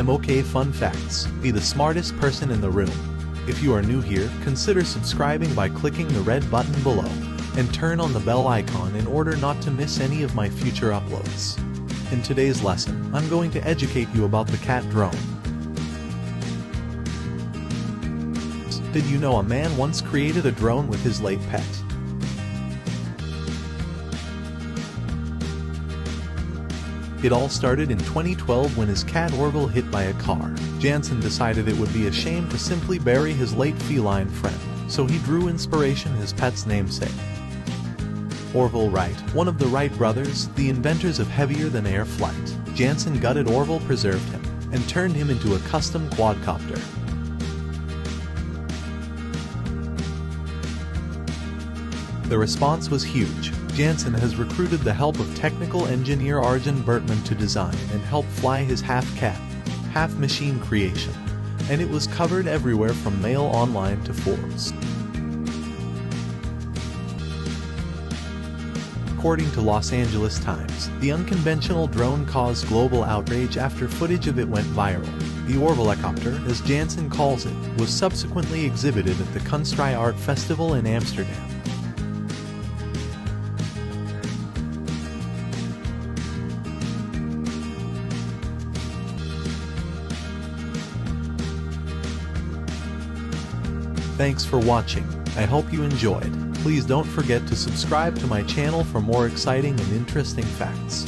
MOK Fun Facts. Be the smartest person in the room. If you are new here, consider subscribing by clicking the red button below, and turn on the bell icon in order not to miss any of my future uploads. In today's lesson, I'm going to educate you about the cat drone. Did you know a man once created a drone with his late pet? It all started in 2012 when his cat Orville hit by a car. Jansen decided it would be a shame to simply bury his late feline friend, so he drew inspiration his pet's namesake. Orville Wright, one of the Wright brothers, the inventors of heavier-than-air flight. Jansen gutted Orville, preserved him, and turned him into a custom quadcopter. The response was huge. Jansen has recruited the help of technical engineer Arjen Bertman to design and help fly his half-cat, half-machine creation, and it was covered everywhere from Mail Online to Forbes. According to Los Angeles Times, the unconventional drone caused global outrage after footage of it went viral. The Orville-copter, as Jansen calls it, was subsequently exhibited at the Kunstvrij Art Festival in Amsterdam. Thanks for watching. I hope you enjoyed. Please don't forget to subscribe to my channel for more exciting and interesting facts.